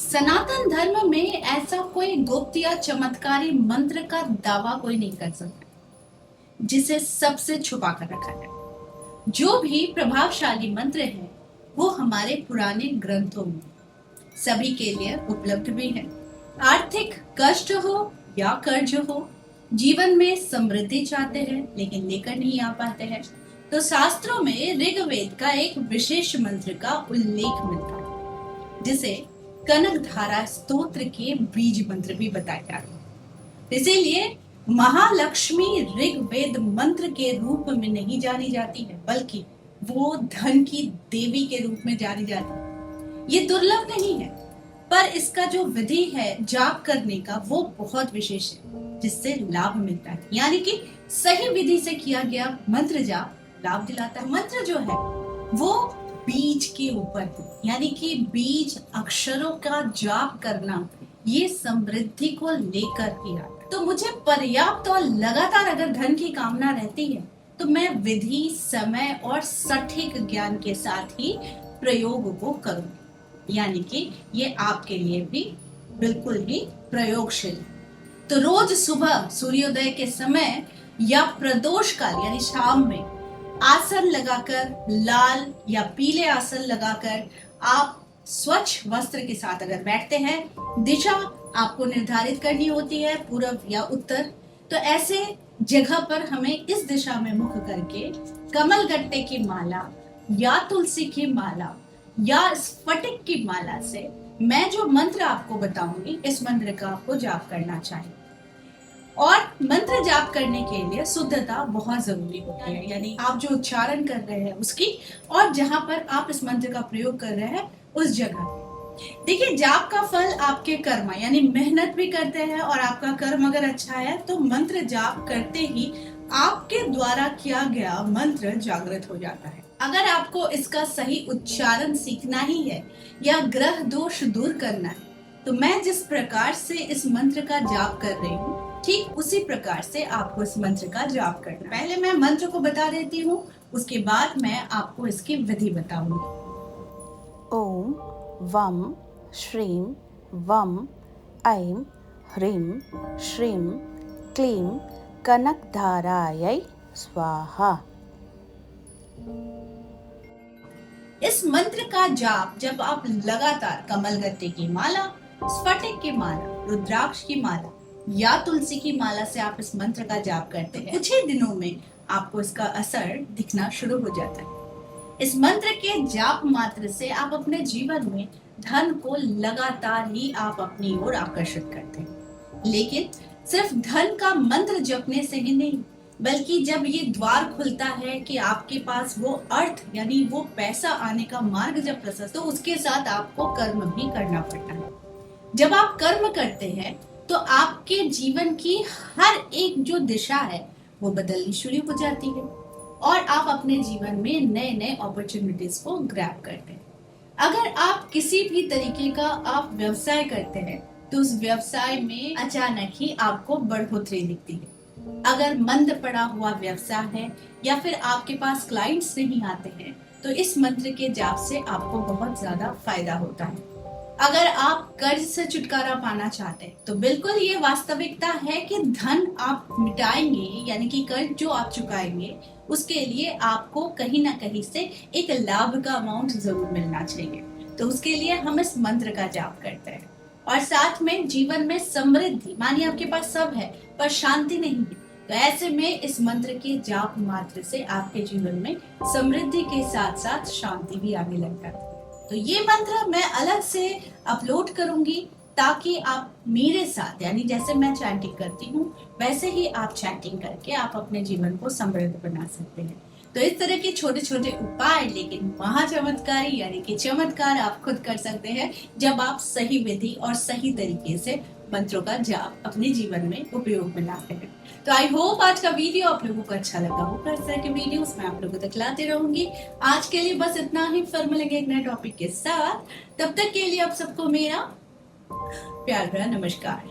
सनातन धर्म में ऐसा कोई गुप्त या चमत्कारी मंत्र का दावा कोई नहीं कर सकता जिसे सबसे छुपा कर रखा है। जो भी प्रभावशाली मंत्र है वो हमारे पुराने ग्रंथों में सभी के लिए उपलब्ध भी है। आर्थिक कष्ट हो या कर्ज हो, जीवन में समृद्धि चाहते हैं लेकिन लेकर नहीं आ पाते हैं, तो शास्त्रों में ऋग्वेद का एक विशेष मंत्र का उल्लेख मिलता है जिसे कनक धारा स्तोत्र के बीज मंत्र भी बताए जाते हैं। इसीलिए महालक्ष्मी ऋग्वेद मंत्र के रूप में नहीं जानी जाती है, बल्कि वो धन की देवी के रूप में जानी जाती है। ये दुर्लभ नहीं है, पर इसका जो विधि है जाप करने का वो बहुत विशेष है, जिससे लाभ मिलता है। यानी कि सही विधि से किया गया मंत्र जाप लाभ दिलाता है। मंत्र जो है वो बीज के ऊपर है, यानी कि बीज अक्षरों का जाप करना ये समृद्धि को लेकर ही आता है। तो मुझे पर्याप्त और लगातार अगर धन की कामना रहती है तो मैं विधि, समय और सटीक ज्ञान के साथ ही प्रयोग को करूंगी, यानी कि ये आपके लिए भी बिल्कुल ही प्रयोगशील है। तो रोज सुबह सूर्योदय के समय या प्रदोष काल यानी शाम में आसन लगाकर, लाल या पीले आसन लगाकर आप स्वच्छ वस्त्र के साथ अगर बैठते हैं, दिशा आपको निर्धारित करनी होती है पूर्व या उत्तर। तो ऐसे जगह पर हमें इस दिशा में मुख करके कमल गट्टे की माला या तुलसी की माला या स्फटिक की माला से मैं जो मंत्र आपको बताऊंगी इस मंत्र का आपको जाप करना चाहिए। और मंत्र जाप करने के लिए शुद्धता बहुत जरूरी होती है, यानी आप जो उच्चारण कर रहे हैं उसकी, और जहां पर आप इस मंत्र का प्रयोग कर रहे हैं उस जगह। देखिए, जाप का फल आपके कर्म यानी मेहनत भी करते हैं, और आपका कर्म अगर अच्छा है तो मंत्र जाप करते ही आपके द्वारा किया गया मंत्र जागृत हो जाता है। अगर आपको इसका सही उच्चारण सीखना ही है या ग्रह दोष दूर करना है, तो मैं जिस प्रकार से इस मंत्र का जाप कर रही हूँ ठीक उसी प्रकार से आपको इस मंत्र का जाप करना। पहले मैं मंत्र को बता देती हूँ, उसके बाद मैं आपको इसकी विधि बताऊंगी। ओम वम श्रीं वम ऐं ह्रीं श्रीं क्लीं कनकधारायै स्वाहा। इस मंत्र का जाप जब आप लगातार कमलगट्टे की माला, स्फटिक की माला, रुद्राक्ष की माला या तुलसी की माला से आप इस मंत्र का जाप करते हैं, कुछ ही दिनों में आपको इसका असर दिखना शुरू हो जाता है। इस मंत्र के जाप मात्र से आप अपने जीवन में धन को लगातार ही आप अपनी ओर आकर्षित करते हैं। लेकिन सिर्फ धन का मंत्र जपने से ही नहीं, बल्कि जब ये द्वार खुलता है कि आपके पास वो अर्थ यानी वो पैसा आने का मार्ग जब प्रशस्त, तो उसके साथ आपको कर्म भी करना पड़ता है। जब आप कर्म करते हैं तो आपके जीवन की हर एक जो दिशा है वो बदलनी शुरू हो जाती है, और आप अपने जीवन में नए नए अपॉर्चुनिटीज को ग्रैब करते हैं। अगर आप किसी भी तरीके का आप व्यवसाय करते हैं तो उस व्यवसाय में अचानक ही आपको बढ़ोतरी दिखती है। अगर मंद पड़ा हुआ व्यवसाय है या फिर आपके पास क्लाइंट्स नहीं आते हैं, तो इस मंत्र के जाप से आपको बहुत ज्यादा फायदा होता है। अगर आप कर्ज से छुटकारा पाना चाहते हैं तो बिल्कुल ये वास्तविकता है कि धन आप मिटाएंगे, यानी कि कर्ज जो आप चुकाएंगे उसके लिए आपको कहीं ना कहीं से एक लाभ का अमाउंट जरूर मिलना चाहिए। तो उसके लिए हम इस मंत्र का जाप करते हैं, और साथ में जीवन में समृद्धि, मानिए आपके पास सब है पर शांति नहीं है, तो ऐसे में इस मंत्र के जाप मात्र से आपके जीवन में समृद्धि के साथ साथ शांति भी आने लग जाती है। तो ये मंत्र मैं अलग से अपलोड करूंगी ताकि आप मेरे साथ, यानी जैसे मैं चैंटिंग करती हूँ वैसे ही आप चैंटिंग करके आप अपने जीवन को समृद्ध बना सकते हैं। तो इस तरह के छोटे छोटे उपाय, लेकिन महाचमत्कारी यानी कि चमत्कार आप खुद कर सकते हैं जब आप सही विधि और सही तरीके से मंत्रों का जाप अपने जीवन में उपयोग में लाते हैं। तो आई होप आज का वीडियो आप लोगों को अच्छा लगा होगा। इस तरह के वीडियोस मैं आप लोगों तक लाते रहूंगी। आज के लिए बस इतना ही, फिर मिलेंगे एक नए टॉपिक के साथ। तब तक के लिए आप सबको मेरा प्यार भरा नमस्कार।